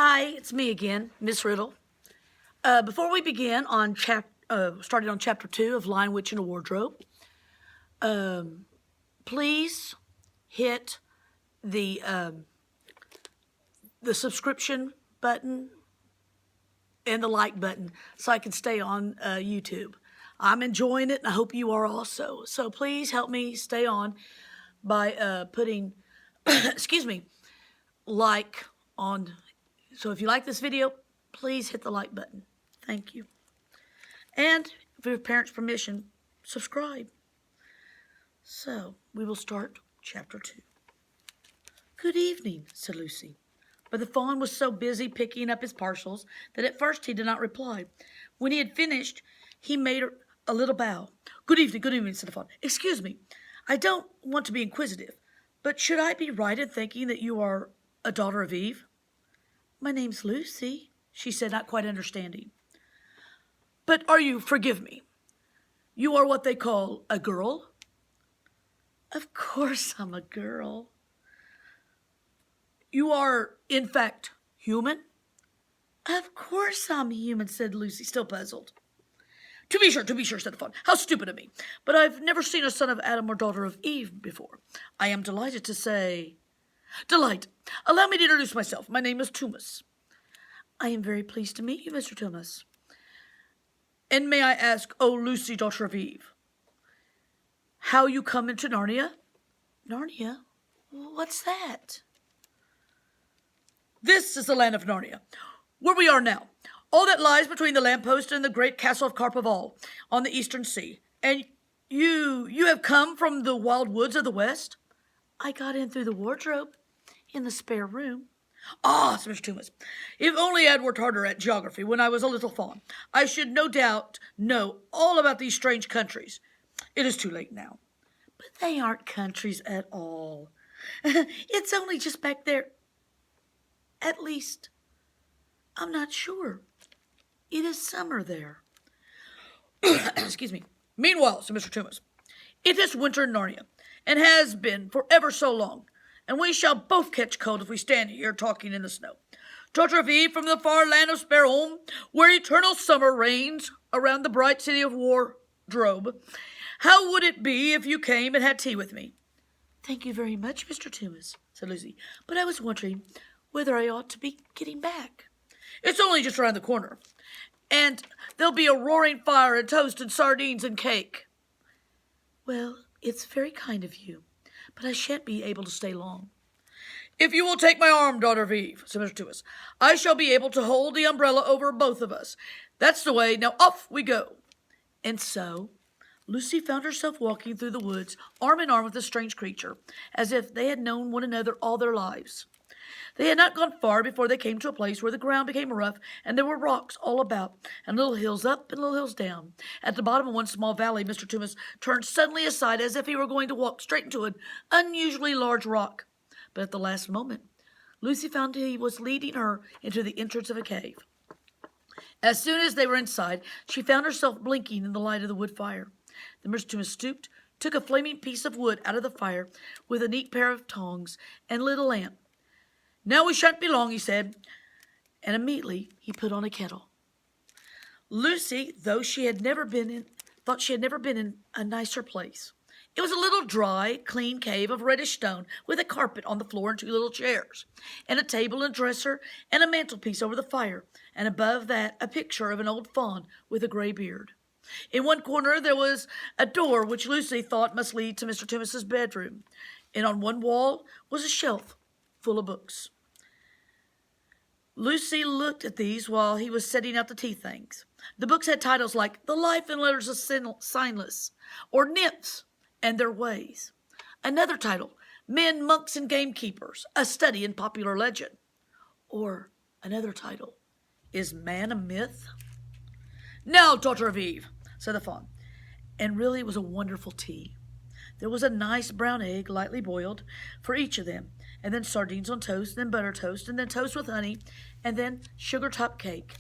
Hi, it's me again, Miss Riddle. Before we begin on starting on chapter 2 of Lion, Witch, and a Wardrobe, please hit the subscription button and the like button so I can stay on YouTube. I'm enjoying it, and I hope you are also. So please help me stay on by putting, excuse me, like on. So if you like this video, please hit the like button. Thank you. And with your parents' permission, subscribe. So we will start chapter 2. Good evening, said Lucy. But the fawn was so busy picking up his parcels that at first he did not reply. When he had finished, he made a little bow. Good evening, said the fawn. Excuse me, I don't want to be inquisitive, but should I be right in thinking that you are a daughter of Eve? My name's Lucy, she said, not quite understanding. But forgive me, you are what they call a girl? Of course I'm a girl. You are, in fact, human? Of course I'm human, said Lucy, still puzzled. To be sure, said the fawn. How stupid of me. But I've never seen a son of Adam or daughter of Eve before. I am delighted to say... Delight. Allow me to introduce myself. My name is Tumas. I am very pleased to meet you, Mr. Tumas. And may I ask, O Lucy, daughter of Eve, how you come into Narnia? Narnia? What's that? This is the land of Narnia, where we are now. All that lies between the lamppost and the great castle of Carpaval on the eastern sea. And you have come from the wild woods of the west? I got in through the wardrobe in the spare room. Ah, said Mr. Tumas, if only I had worked harder at geography when I was a little fawn, I should no doubt know all about these strange countries. It is too late now. But they aren't countries at all. It's only just back there. At least, I'm not sure. It is summer there. Excuse me. Meanwhile, said Mr. Tumas, it is winter in Narnia, and has been for ever so long, and we shall both catch cold if we stand here talking in the snow. Daughter of Eve from the far land of Sparehome, where eternal summer reigns around the bright city of Wardrobe, how would it be if you came and had tea with me? Thank you very much, Mr. Tumas, said Lucy, but I was wondering whether I ought to be getting back. It's only just around the corner, and there'll be a roaring fire and toast and sardines and cake. Well, it's very kind of you, but I shan't be able to stay long. If you will take my arm, daughter of Eve, said Mr. Tumas, I shall be able to hold the umbrella over both of us. That's the way. Now off we go. And so Lucy found herself walking through the woods, arm in arm with the strange creature, as if they had known one another all their lives. They had not gone far before they came to a place where the ground became rough, and there were rocks all about, and little hills up and little hills down. At the bottom of one small valley, Mr. Tumas turned suddenly aside as if he were going to walk straight into an unusually large rock. But at the last moment, Lucy found he was leading her into the entrance of a cave. As soon as they were inside, she found herself blinking in the light of the wood fire. Then Mr. Tumas stooped, took a flaming piece of wood out of the fire with a neat pair of tongs, and lit a lamp. Now we shan't be long, he said, and immediately he put on a kettle. Lucy, though she had never been in, thought she had never been in a nicer place. It was a little dry, clean cave of reddish stone with a carpet on the floor and two little chairs, and a table and dresser and a mantelpiece over the fire, and above that a picture of an old fawn with a gray beard. In one corner there was a door which Lucy thought must lead to Mr. Tumas's bedroom, and on one wall was a shelf full of books. Lucy looked at these while he was setting out the tea things. The books had titles like The Life and Letters of Signless, or Nymphs and Their Ways. Another title, Men, Monks, and Gamekeepers, a Study in Popular Legend. Or another title, Is Man a Myth? Now, daughter of Eve, said the fawn, and really it was a wonderful tea. There was a nice brown egg, lightly boiled, for each of them, and then sardines on toast, then butter toast, and then toast with honey, and then sugar-top cake.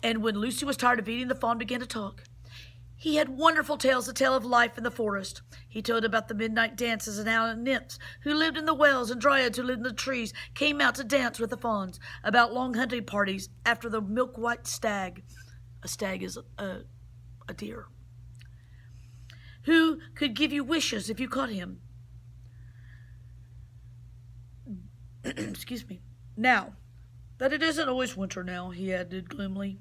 And when Lucy was tired of eating, the fawn began to talk. He had wonderful tales to tell of life in the forest. He told about the midnight dances and how nymphs who lived in the wells and dryads who lived in the trees came out to dance with the fauns, about long hunting parties after the milk-white stag. A stag is a deer. Who could give you wishes if you caught him. Excuse me. Now, that it isn't always winter now, he added gloomily.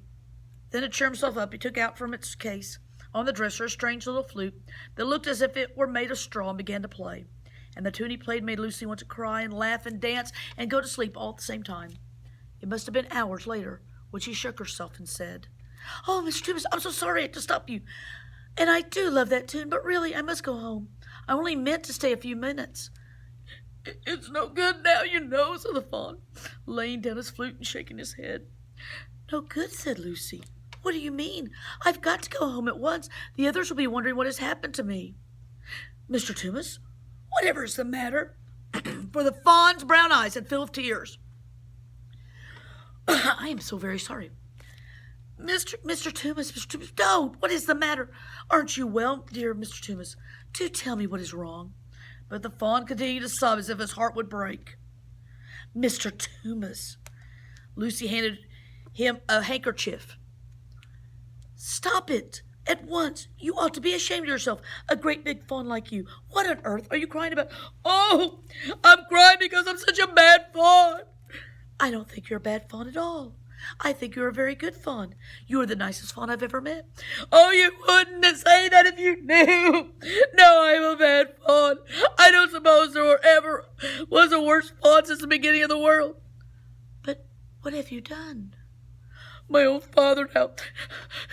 Then to cheer himself up, he took out from its case on the dresser a strange little flute that looked as if it were made of straw and began to play. And the tune he played made Lucy want to cry and laugh and dance and go to sleep all at the same time. It must have been hours later when she shook herself and said, "Oh, Mr. Toombs, I'm so sorry to stop you. And I do love that tune, but really I must go home. I only meant to stay a few minutes." "It's no good now, you know," said the fawn, laying down his flute and shaking his head. "No good," said Lucy. "What do you mean? I've got to go home at once. The others will be wondering what has happened to me." "Mr. Toombs, whatever is the matter?" For the fawn's brown eyes had filled with tears. "I am so very sorry." Mr. Toombs, don't. What is the matter? Aren't you well, dear Mr. Toombs? Do tell me what is wrong." But the fawn continued to sob as if his heart would break. "Mr. Toombs," Lucy handed him a handkerchief. "Stop it at once. You ought to be ashamed of yourself, a great big fawn like you. What on earth are you crying about?" "Oh, I'm crying because I'm such a bad fawn." "I don't think you're a bad fawn at all. I think you're a very good fawn. You're the nicest fawn I've ever met." "Oh, you wouldn't say that if you knew. No, I'm a bad fawn. I don't suppose there ever was a worse fawn since the beginning of the world." "But what have you done?" "My old father now,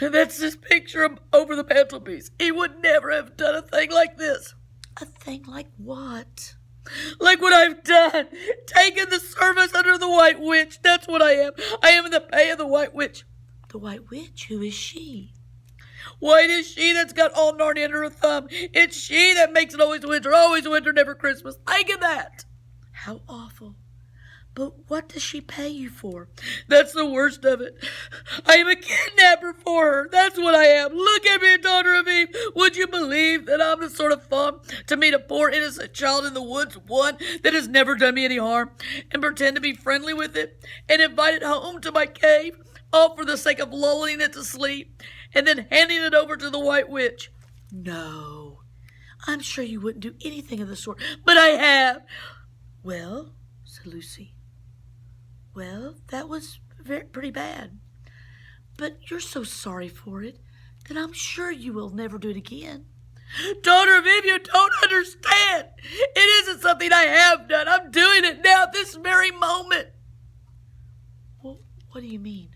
that's this picture over the mantelpiece. He would never have done a thing like this." "A thing like what?" "Like what I've done. Taken the service under the White Witch. That's what I am. I am in the pay of the White Witch." "The White Witch? Who is she?" "Why, it is she that's got all Narnia under her thumb. It's she that makes it always winter, never Christmas. Think of that." "How awful. But what does she pay you for?" "That's the worst of it. I am a kidnapper for her. That's what I am. Look at me, daughter of Eve. Would you believe that I'm the sort of fawn to meet a poor innocent child in the woods, one that has never done me any harm, and pretend to be friendly with it, and invite it home to my cave, all for the sake of lulling it to sleep, and then handing it over to the White Witch?" "No, I'm sure you wouldn't do anything of the sort." "But I have." "Well," said Lucy, "well, that was pretty bad. But you're so sorry for it that I'm sure you will never do it again." "Daughter of Eve, you don't understand. It isn't something I have done. I'm doing it now, this very moment." "Well, what do you mean?"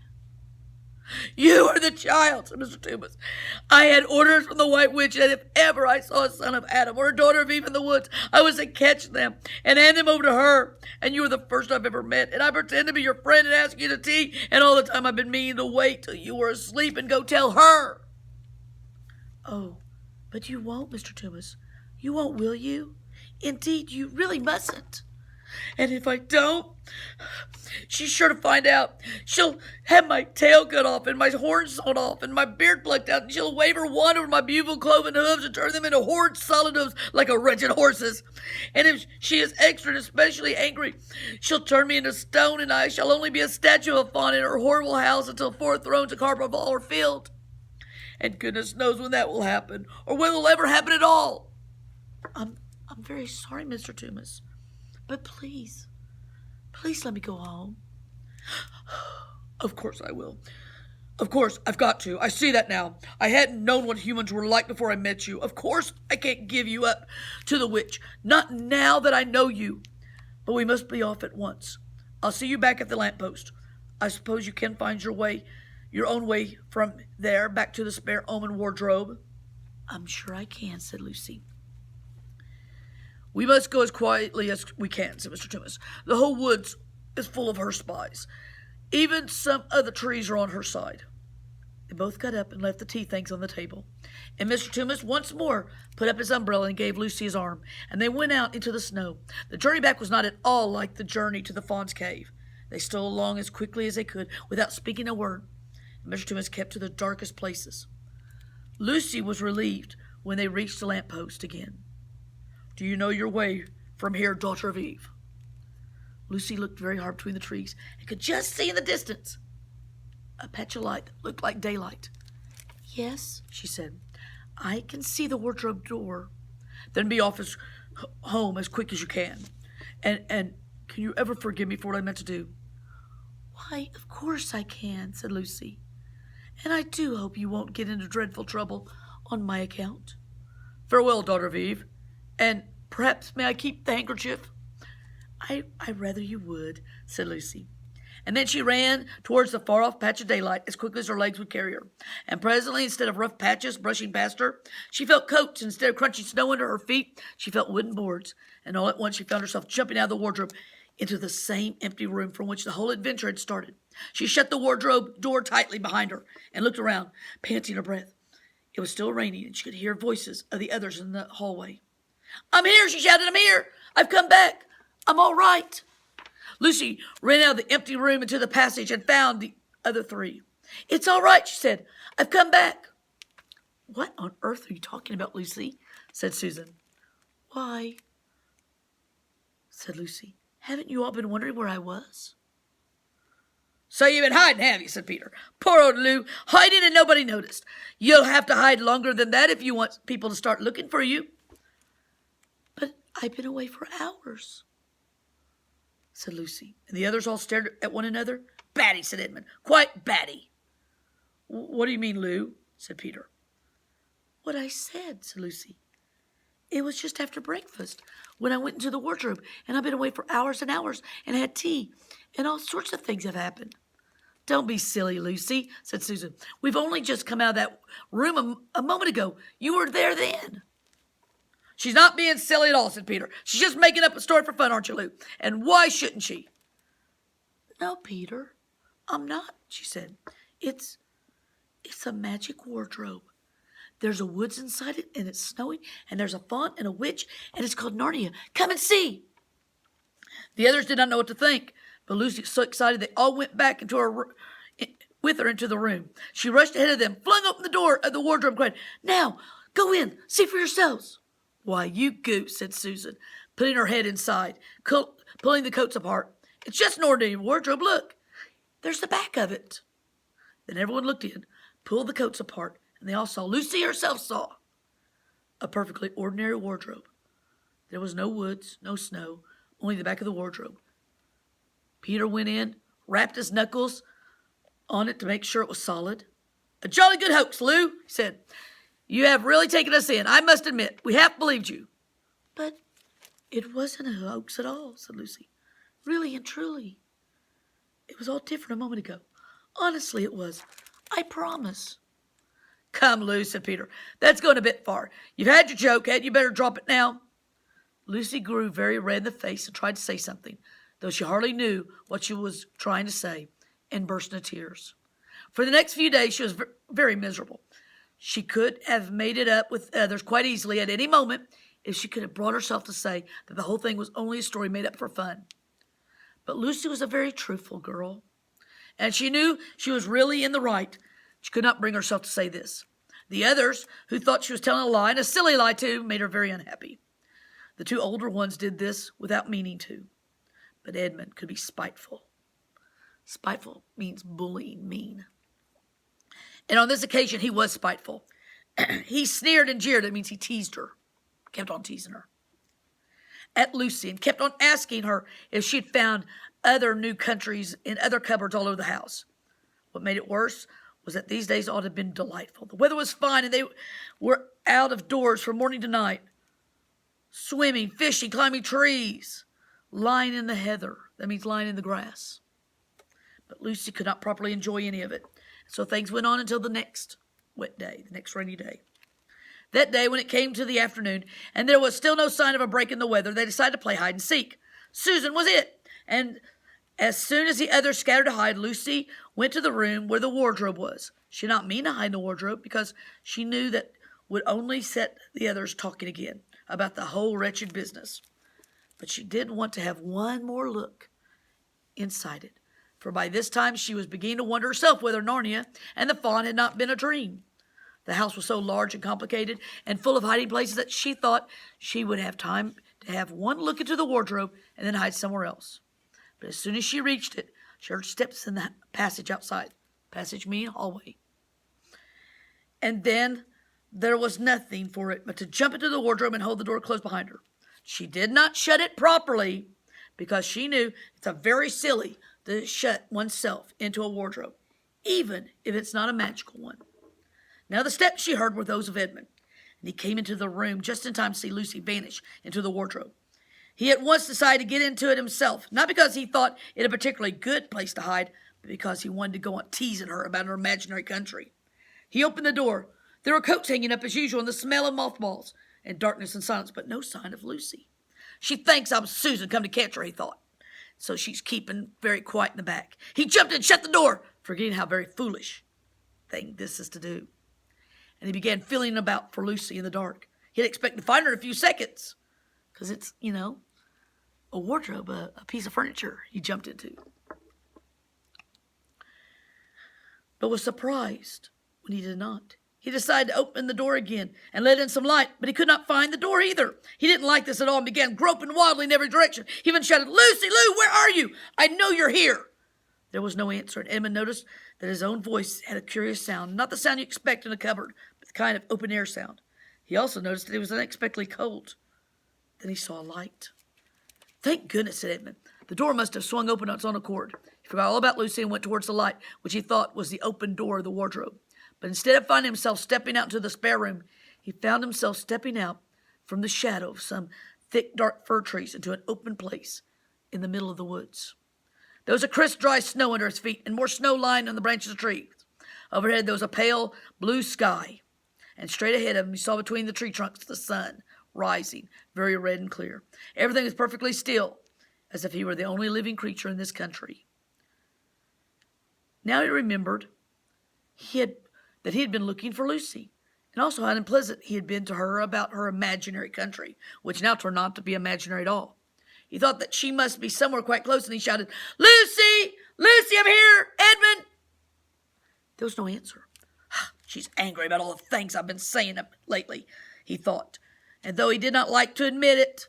"You are the child," said Mr. Toombs. "I had orders from the White Witch that if ever I saw a son of Adam or a daughter of Eve in the woods, I was to catch them and hand them over to her. And you are the first I've ever met, and I pretend to be your friend and ask you to tea, and all the time I've been meaning to wait till you were asleep and go tell her." "Oh, but you won't, Mr. Toombs. You won't, will you? Indeed, you really mustn't." "And if I don't, she's sure to find out. She'll have my tail cut off and my horns sawn off and my beard plucked out, and she'll wave her wand over my beautiful cloven hooves and turn them into horrid solid hooves like a wretched horse's. And if she is extra and especially angry, she'll turn me into stone, and I shall only be a statue of a fawn in her horrible house until 4 thrones of carpet of all are filled. And goodness knows when that will happen, or when it will ever happen at all." I'm very sorry, Mr. Toombs. But please let me go home." "Of course I will. Of course I've got to. I see that now. I hadn't known what humans were like before I met you. Of course I can't give you up to the witch. Not now that I know you. But we must be off at once. I'll see you back at the lamppost. I suppose you can find your own way from there back to the spare omen wardrobe." "I'm sure I can," said Lucy. "We must go as quietly as we can," said Mr. Toombs. "The whole woods is full of her spies. Even some of the trees are on her side." They both got up and left the tea things on the table, and Mr. Toombs once more put up his umbrella and gave Lucy his arm, and they went out into the snow. The journey back was not at all like the journey to the fawn's cave. They stole along as quickly as they could, without speaking a word, and Mr. Toombs kept to the darkest places. Lucy was relieved when they reached the lamp post again. "Do you know your way from here, daughter of Eve?" Lucy looked very hard between the trees and could just see in the distance a patch of light that looked like daylight. "Yes," she said, "I can see the wardrobe door." "Then be off home as quick as you can. And can you ever forgive me for what I meant to do?" "Why, of course I can," said Lucy. "And I do hope you won't get into dreadful trouble on my account." "Farewell, daughter of Eve. And perhaps may I keep the handkerchief?" I rather you would," said Lucy. And then she ran towards the far-off patch of daylight as quickly as her legs would carry her. And presently, instead of rough patches brushing past her, she felt coats. Instead of crunching snow under her feet, she felt wooden boards. And all at once she found herself jumping out of the wardrobe into the same empty room from which the whole adventure had started. She shut the wardrobe door tightly behind her and looked around, panting her breath. It was still raining, and she could hear voices of the others in the hallway. "I'm here," she shouted. "I'm here. I've come back. I'm all right." Lucy ran out of the empty room into the passage and found the other three. "It's all right," she said. "I've come back." "What on earth are you talking about, Lucy?" said Susan. "Why," said Lucy, "haven't you all been wondering where I was?" "So you've been hiding, have you?" said Peter. "Poor old Lou, hiding and nobody noticed. You'll have to hide longer than that if you want people to start looking for you." "But I've been away for hours," said Lucy, and the others all stared at one another. "Batty," said Edmund. "Quite batty." "What do you mean, Lou?" said Peter. "What I said," said Lucy. "It was just after breakfast when I went into the wardrobe, and I've been away for hours and hours and had tea, and all sorts of things have happened." "Don't be silly, Lucy," said Susan. "We've only just come out of that room a moment ago. You were there then." "She's not being silly at all," said Peter. "She's just making up a story for fun, aren't you, Lou? And why shouldn't she?" "No, Peter, I'm not," she said. It's a magic wardrobe. There's a woods inside it, and it's snowing, and there's a faun and a witch, and it's called Narnia. Come and see." The others did not know what to think, but Lucy was so excited they all went back with her into the room. She rushed ahead of them, flung open the door of the wardrobe, and cried, "Now, go in, see for yourselves." "Why, you goose," said Susan, putting her head inside, pulling the coats apart. "It's just an ordinary wardrobe. Look, there's the back of it." Then everyone looked in, pulled the coats apart, and they all saw, Lucy herself saw, a perfectly ordinary wardrobe. There was no woods, no snow, only the back of the wardrobe. Peter went in, rapped his knuckles on it to make sure it was solid. "A jolly good hoax, Lou," he said. "You have really taken us in. I must admit, we half believed you." "But it wasn't a hoax at all," said Lucy. "Really and truly. It was all different a moment ago. Honestly, it was. I promise." "Come, Lou," said Peter. "That's going a bit far. You've had your joke, hadn't you better drop it now?" Lucy grew very red in the face and tried to say something, though she hardly knew what she was trying to say, and burst into tears. For the next few days she was very miserable. She could have made it up with others quite easily at any moment if she could have brought herself to say that the whole thing was only a story made up for fun. But Lucy was a very truthful girl, and she knew she was really in the right. She could not bring herself to say this. The others, who thought she was telling a lie, and a silly lie too, made her very unhappy. The two older ones did this without meaning to, but Edmund could be spiteful. Spiteful means bullying, mean. And on this occasion, he was spiteful. He sneered and jeered. It means he teased her, kept on teasing her, at Lucy, and kept on asking her if she had found other new countries in other cupboards all over the house. What made it worse was that these days ought to have been delightful. The weather was fine, and they were out of doors from morning to night, swimming, fishing, climbing trees, lying in the heather. That means lying in the grass. But Lucy could not properly enjoy any of it. So things went on until the next wet day, the next rainy day. That day, when it came to the afternoon, and there was still no sign of a break in the weather, they decided to play hide and seek. Susan was it, and as soon as the others scattered to hide, Lucy went to the room where the wardrobe was. She did not mean to hide in the wardrobe, because she knew that would only set the others talking again about the whole wretched business. But she did want to have one more look inside it, for by this time she was beginning to wonder herself whether Narnia and the faun had not been a dream. The house was so large and complicated and full of hiding places that she thought she would have time to have one look into the wardrobe and then hide somewhere else. But as soon as she reached it, she heard steps in the passage outside. Passage meaning hallway. And then there was nothing for it but to jump into the wardrobe and hold the door closed behind her. She did not shut it properly because she knew it's a very silly to shut oneself into a wardrobe, even if it's not a magical one. Now the steps she heard were those of Edmund, and he came into the room just in time to see Lucy vanish into the wardrobe. He at once decided to get into it himself, not because he thought it a particularly good place to hide, but because he wanted to go on teasing her about her imaginary country. He opened the door. There were coats hanging up as usual, and the smell of mothballs, and darkness and silence, but no sign of Lucy. She thinks I'm Susan come to catch her, he thought. So she's keeping very quiet in the back. He jumped and shut the door, forgetting how very foolish thing this is to do. And he began feeling about for Lucy in the dark. He'd expect to find her in a few seconds, because it's, a wardrobe, a piece of furniture he jumped into. But was surprised when he did not. He decided to open the door again and let in some light, but he could not find the door either. He didn't like this at all and began groping wildly in every direction. He even shouted, "Lucy, Lou, where are you? I know you're here." There was no answer, and Edmund noticed that his own voice had a curious sound, not the sound you expect in a cupboard, but the kind of open-air sound. He also noticed that it was unexpectedly cold. Then he saw a light. "Thank goodness," said Edmund. The door must have swung open on its own accord. He forgot all about Lucy and went towards the light, which he thought was the open door of the wardrobe. But instead of finding himself stepping out into the spare room, he found himself stepping out from the shadow of some thick, dark fir trees into an open place in the middle of the woods. There was a crisp, dry snow under his feet, and more snow lying on the branches of trees. Overhead there was a pale blue sky, and straight ahead of him he saw between the tree trunks the sun rising, very red and clear. Everything was perfectly still, as if he were the only living creature in this country. Now he remembered that he had been looking for Lucy, and also how unpleasant he had been to her about her imaginary country, which now turned out to be imaginary at all. He thought that she must be somewhere quite close, and he shouted, "Lucy! Lucy, I'm here! Edmund!" There was no answer. She's angry about all the things I've been saying lately, he thought, and though he did not like to admit it,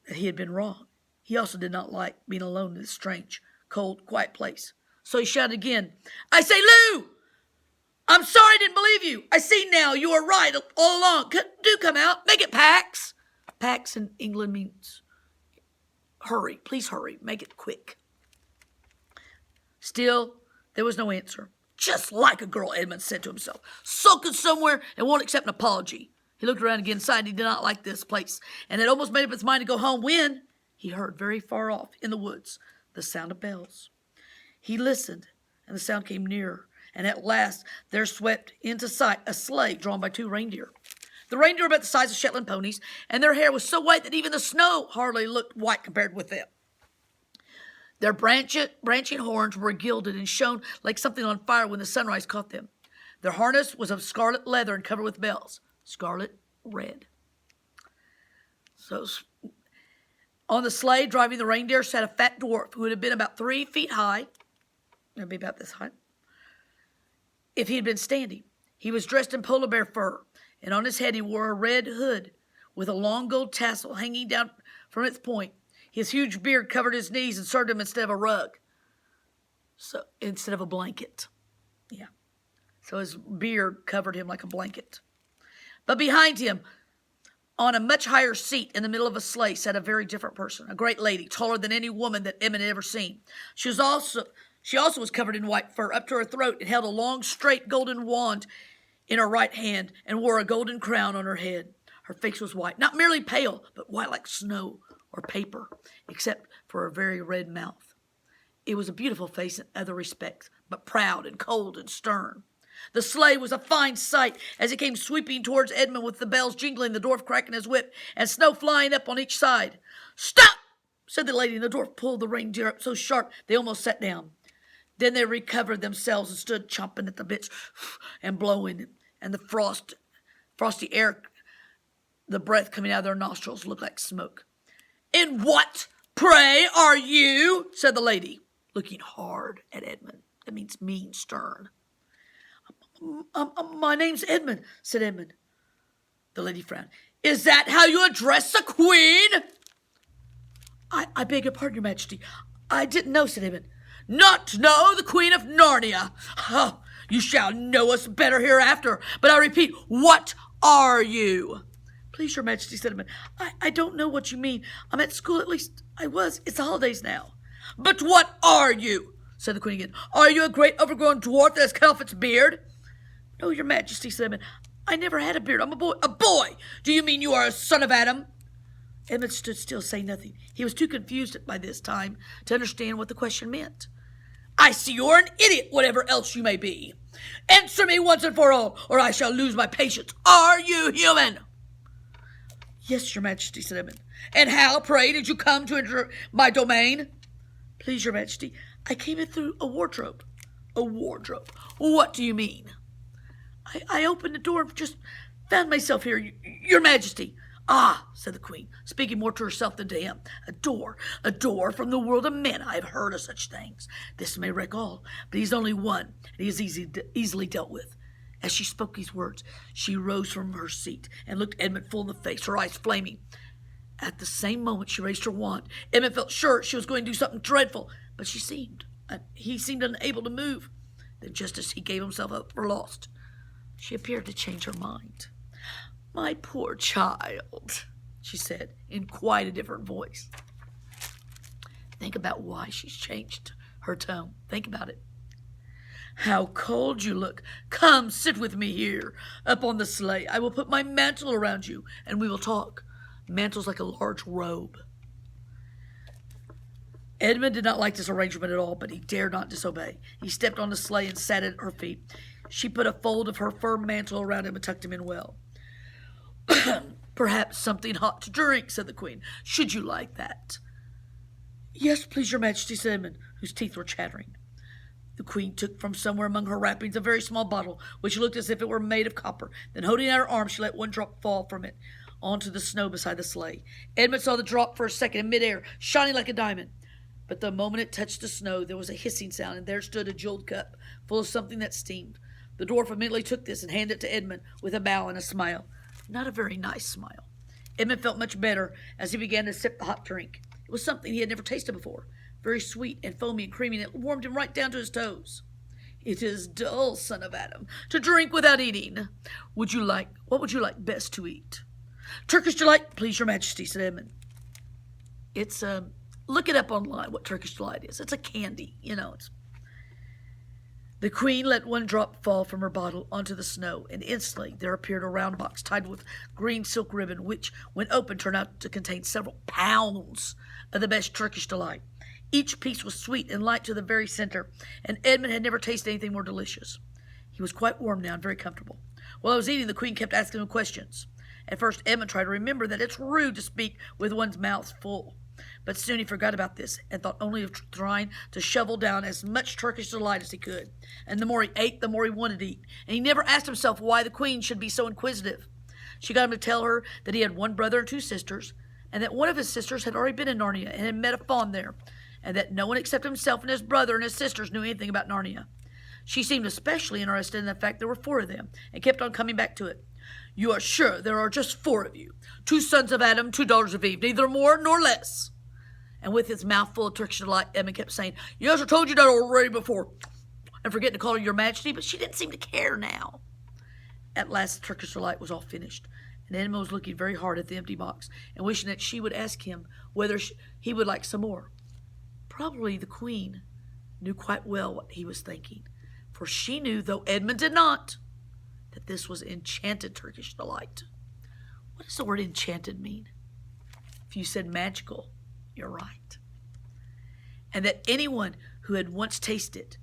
that he had been wrong, he also did not like being alone in this strange, cold, quiet place. So he shouted again, "I say, Lou! I'm sorry I didn't believe you. I see now you were right all along. Do come out. Make it Pax." Pax in England means hurry. Please hurry. Make it quick. Still, there was no answer. Just like a girl, Edmund said to himself. Sulking somewhere and won't accept an apology. He looked around again, decided he did not like this place, and had almost made up his mind to go home when he heard very far off in the woods the sound of bells. He listened, and the sound came nearer, and at last there swept into sight a sleigh drawn by 2 reindeer. The reindeer were about the size of Shetland ponies, and their hair was so white that even the snow hardly looked white compared with them. Their branching horns were gilded and shone like something on fire when the sunrise caught them. Their harness was of scarlet leather and covered with bells, scarlet red. So on the sleigh driving the reindeer sat a fat dwarf who would have been about 3 feet high. That'd be about this high. If he had been standing. He was dressed in polar bear fur, and on his head he wore a red hood with a long gold tassel hanging down from its point. His huge beard covered his knees and served him instead of a rug. So instead of a blanket. Yeah. So his beard covered him like a blanket. But behind him, on a much higher seat in the middle of a sleigh, sat a very different person, a great lady, taller than any woman that Edmund had ever seen. She also was covered in white fur up to her throat and held a long, straight golden wand in her right hand and wore a golden crown on her head. Her face was white, not merely pale, but white like snow or paper, except for a very red mouth. It was a beautiful face in other respects, but proud and cold and stern. The sleigh was a fine sight as it came sweeping towards Edmund with the bells jingling, the dwarf cracking his whip, and snow flying up on each side. "Stop!" said the lady, and the dwarf pulled the reindeer up so sharp they almost sat down. Then they recovered themselves and stood chomping at the bits and blowing, and the frosty air, the breath coming out of their nostrils, looked like smoke. "And what, pray, are you?" said the lady, looking hard at Edmund. That means mean, stern. My name's Edmund, said Edmund. The lady frowned. Is that how you address the Queen? I beg your pardon, Your Majesty. I didn't know, said Edmund. Not know the Queen of Narnia? Oh, you shall know us better hereafter. But I repeat, what are you? Please, Your Majesty, said Edmund. I don't know what you mean. I'm at school, at least I was. It's the holidays now. But what are you? Said the Queen again. Are you a great overgrown dwarf that has cut off its beard? No, Your Majesty, said Edmund. I never had a beard. I'm a boy. A boy? Do you mean you are a son of Adam? Edmund stood still, saying nothing. He was too confused by this time to understand what the question meant. I see you're an idiot, whatever else you may be. Answer me once and for all, or I shall lose my patience. Are you human? Yes, Your Majesty, said Edmund. And how, pray, did you come to enter my domain? Please, Your Majesty, I came in through a wardrobe. A wardrobe? What do you mean? I opened the door and just found myself here, Your Majesty. Ah, said the Queen, speaking more to herself than to him. A door from the world of men. I have heard of such things. This may wreck all, but he's only one, and he is easily dealt with. As she spoke these words, she rose from her seat and looked Edmund full in the face, her eyes flaming. At the same moment she raised her wand. Edmund felt sure she was going to do something dreadful, but he seemed unable to move. Then, just as he gave himself up for lost, she appeared to change her mind. My poor child, she said in quite a different voice. Think about why she's changed her tone. Think about it. How cold you look. Come, sit with me here, up on the sleigh. I will put my mantle around you, and we will talk. Mantle's like a large robe. Edmund did not like this arrangement at all, but he dared not disobey. He stepped on the sleigh and sat at her feet. She put a fold of her fur mantle around him and tucked him in well. Perhaps something hot to drink, said the Queen. Should you like that? Yes, please, Your Majesty, said Edmund, whose teeth were chattering. The Queen took from somewhere among her wrappings a very small bottle, which looked as if it were made of copper. Then, holding out her arm, she let one drop fall from it onto the snow beside the sleigh. Edmund saw the drop for a second in midair, shining like a diamond. But the moment it touched the snow, there was a hissing sound, and there stood a jeweled cup full of something that steamed. The dwarf immediately took this and handed it to Edmund with a bow and a smile. Not a very nice smile. Edmund felt much better as he began to sip the hot drink. It was something he had never tasted before. Very sweet and foamy and creamy, and it warmed him right down to his toes. It is dull, son of Adam, to drink without eating. What would you like best to eat? Turkish delight, please, Your Majesty, said Edmund. It's, look it up online, what Turkish delight is. It's a candy, The Queen let one drop fall from her bottle onto the snow, and instantly there appeared a round box tied with green silk ribbon, which, when opened, turned out to contain several pounds of the best Turkish delight. Each piece was sweet and light to the very center, and Edmund had never tasted anything more delicious. He was quite warm now and very comfortable. While I was eating, the Queen kept asking him questions. At first, Edmund tried to remember that it's rude to speak with one's mouth full. But soon he forgot about this and thought only of trying to shovel down as much Turkish delight as he could. And the more he ate, the more he wanted to eat. And he never asked himself why the Queen should be so inquisitive. She got him to tell her that he had one brother and two sisters, and that one of his sisters had already been in Narnia and had met a faun there, and that no one except himself and his brother and his sisters knew anything about Narnia. She seemed especially interested in the fact there were 4 of them, and kept on coming back to it. You are sure there are just 4 of you? 2 sons of Adam, 2 daughters of Eve, neither more nor less. And with his mouth full of Turkish delight, Edmund kept saying, Yes, I told you that already before. And forgetting to call her Your Majesty, but she didn't seem to care now. At last the Turkish delight was all finished, and Edmund was looking very hard at the empty box, and wishing that she would ask him whether he would like some more. Probably the Queen knew quite well what he was thinking, for she knew, though Edmund did not, that this was enchanted Turkish delight. What does the word enchanted mean? If you said magical, you're right. And that anyone who had once tasted it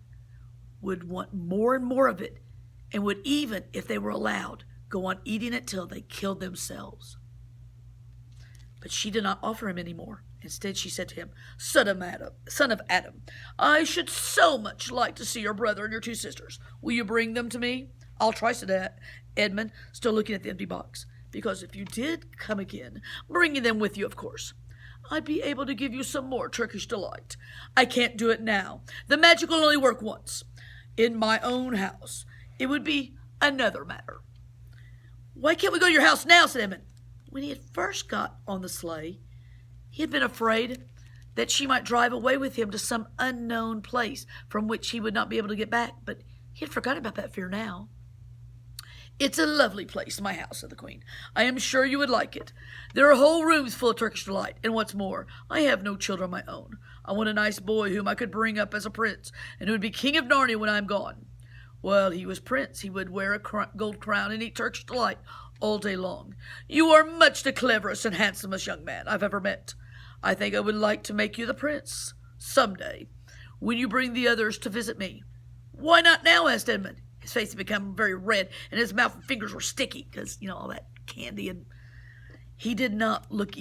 would want more and more of it, and would even, if they were allowed, go on eating it till they killed themselves. But she did not offer him any more. Instead, she said to him, Son of Adam, I should so much like to see your brother and your 2 sisters. Will you bring them to me? I'll try, said Edmund, still looking at the empty box. Because if you did come again, bringing them with you, of course, I'd be able to give you some more Turkish delight. I can't do it now. The magic will only work once. In my own house. it would be another matter. Why can't we go to your house now, said Edmund. When he had first got on the sleigh, he had been afraid that she might drive away with him to some unknown place from which he would not be able to get back, but he had forgotten about that fear now. It's a lovely place, my house, said the Queen. I am sure you would like it. There are whole rooms full of Turkish delight, and what's more, I have no children of my own. I want a nice boy whom I could bring up as a prince, and who would be king of Narnia when I am gone. Well, he was prince. He would wear a gold crown and eat Turkish delight all day long. You are much the cleverest and handsomest young man I've ever met. I think I would like to make you the prince some day, when you bring the others to visit me. Why not now? Asked Edmund. His face had become very red, and his mouth and fingers were sticky because, all that candy. And he did not look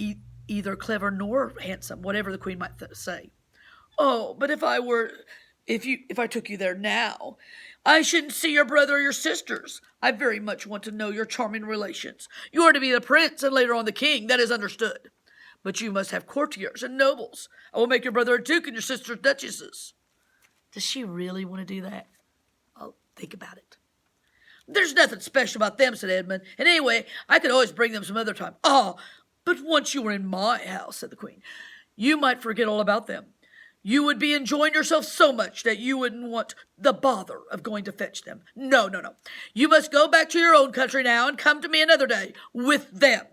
either clever nor handsome, whatever the Queen might say. Oh, but if I took you there now, I shouldn't see your brother or your sisters. I very much want to know your charming relations. You are to be the prince and later on the king, that is understood. But you must have courtiers and nobles. I will make your brother a duke and your sisters duchesses. Does she really want to do that? I'll think about it. There's nothing special about them, said Edmund. And anyway, I could always bring them some other time. But once you were in my house, said the Queen, you might forget all about them. You would be enjoying yourself so much that you wouldn't want the bother of going to fetch them. No. You must go back to your own country now and come to me another day with them.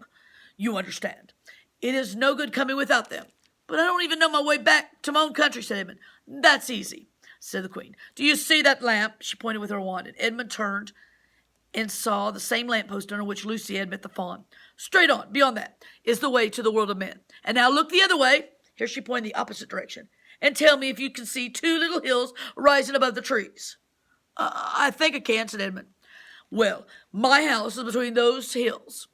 You understand. It is no good coming without them. But I don't even know my way back to my own country, said Edmund. That's easy, said the Queen. Do you see that lamp? She pointed with her wand, and Edmund turned and saw the same lamppost under which Lucy had met the fawn. Straight on, beyond that, is the way to the world of men. And now look the other way. Here she pointed the opposite direction. And tell me if you can see two little hills rising above the trees. I think I can, said Edmund. Well, my house is between those hills.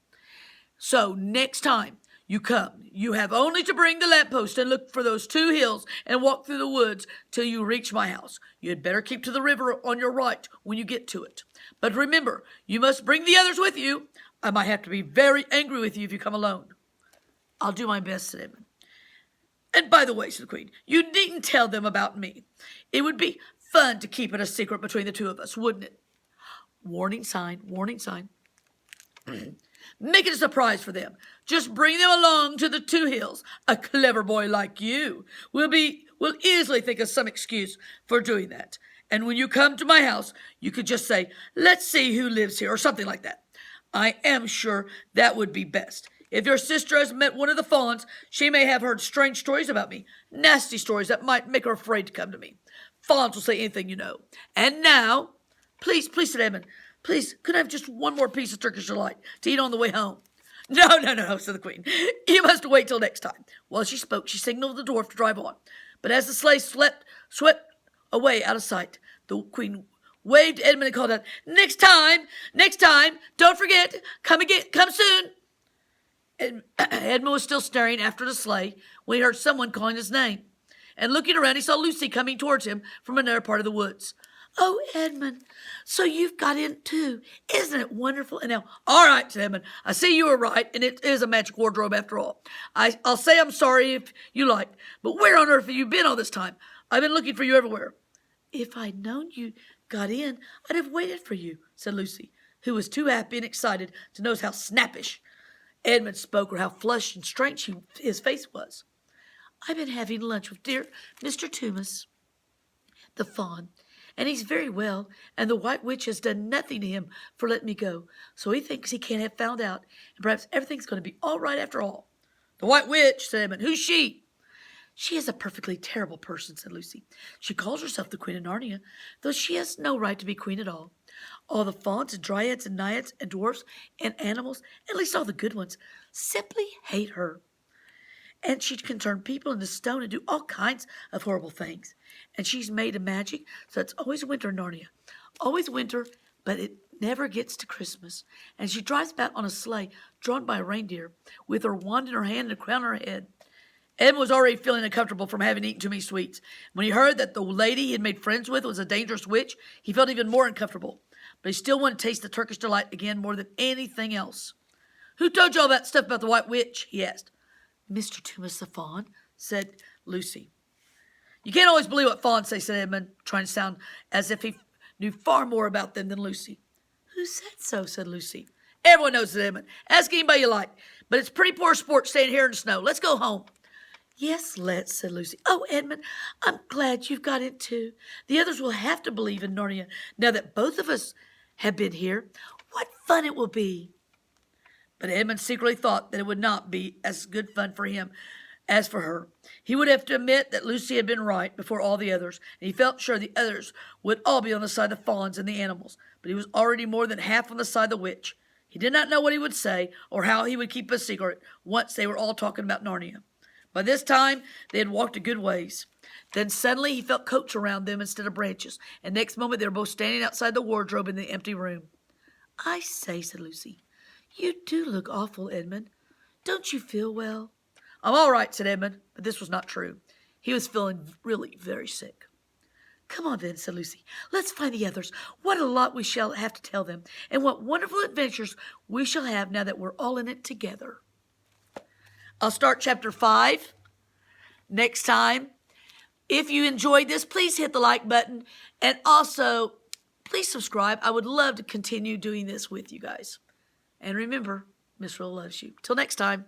So next time you come, you have only to bring the lamppost and look for those two hills and walk through the woods till you reach my house. You had better keep to the river on your right when you get to it. But remember, you must bring the others with you. I might have to be very angry with you if you come alone. I'll do my best, said Edmund. And by the way, said the Queen, you needn't tell them about me. It would be fun to keep it a secret between the two of us, wouldn't it? Warning sign, warning sign. Make it a surprise for them. Just bring them along to the two hills. A clever boy like you will easily think of some excuse for doing that. And when you come to my house, you could just say, let's see who lives here, or something like that. I am sure that would be best. If your sister has met one of the fawns, she may have heard strange stories about me, nasty stories that might make her afraid to come to me. Fawns will say anything, you know. And now, please, said Edmund, please, could I have just one more piece of Turkish delight to eat on the way home? No, said the Queen. You must wait till next time. While she spoke, she signaled the dwarf to drive on. But as the sleigh swept away out of sight, the Queen waved to Edmund and called out, next time, don't forget, come soon. Edmund was still staring after the sleigh when he heard someone calling his name. And looking around, he saw Lucy coming towards him from another part of the woods. Oh, Edmund, so you've got in too. Isn't it wonderful? And now, all right, said Edmund, I see you were right, and it is a magic wardrobe after all. I'll say I'm sorry if you like, but where on earth have you been all this time? I've been looking for you everywhere. If I'd known you got in, I'd have waited for you, said Lucy, who was too happy and excited to notice how snappish Edmund spoke or how flushed and strange his face was. I've been having lunch with dear Mr. Toomas, the fawn, and he's very well, and the White Witch has done nothing to him for letting me go, so he thinks he can't have found out, and perhaps everything's going to be all right after all. The White Witch, said Edmund. Who's she? She is a perfectly terrible person, said Lucy. She calls herself the Queen of Narnia, though she has no right to be queen at all. All the fauns and dryads and naiads and dwarfs and animals, at least all the good ones, simply hate her. And she can turn people into stone and do all kinds of horrible things. And she's made of magic, so it's always winter in Narnia. Always winter, but it never gets to Christmas. And she drives about on a sleigh drawn by a reindeer, with her wand in her hand and a crown on her head. Edmund was already feeling uncomfortable from having eaten too many sweets. When he heard that the lady he had made friends with was a dangerous witch, he felt even more uncomfortable. But he still wanted to taste the Turkish delight again more than anything else. Who told you all that stuff about the White Witch? He asked. Mr. Toomas the fawn, said Lucy. You can't always believe what fawns say, said Edmund, trying to sound as if he knew far more about them than Lucy. Who said so? Said Lucy. Everyone knows it, Edmund. Ask anybody you like. But it's pretty poor sport staying here in the snow. Let's go home. Yes, let's, said Lucy. Oh, Edmund, I'm glad you've got it too. The others will have to believe in Narnia now that both of us have been here. What fun it will be. But Edmund secretly thought that it would not be as good fun for him as for her. He would have to admit that Lucy had been right before all the others, and he felt sure the others would all be on the side of the fawns and the animals, but he was already more than half on the side of the witch. He did not know what he would say or how he would keep a secret once they were all talking about Narnia. By this time, they had walked a good ways. Then suddenly he felt coats around them instead of branches, and next moment they were both standing outside the wardrobe in the empty room. I say, said Lucy, you do look awful, Edmund. Don't you feel well? I'm all right, said Edmund, but this was not true. He was feeling really very sick. Come on then, said Lucy. Let's find the others. What a lot we shall have to tell them, and what wonderful adventures we shall have now that we're all in it together. I'll start chapter 5 next time. If you enjoyed this, please hit the like button, and also please subscribe. I would love to continue doing this with you guys. And remember, Miss Riddle loves you. Till next time.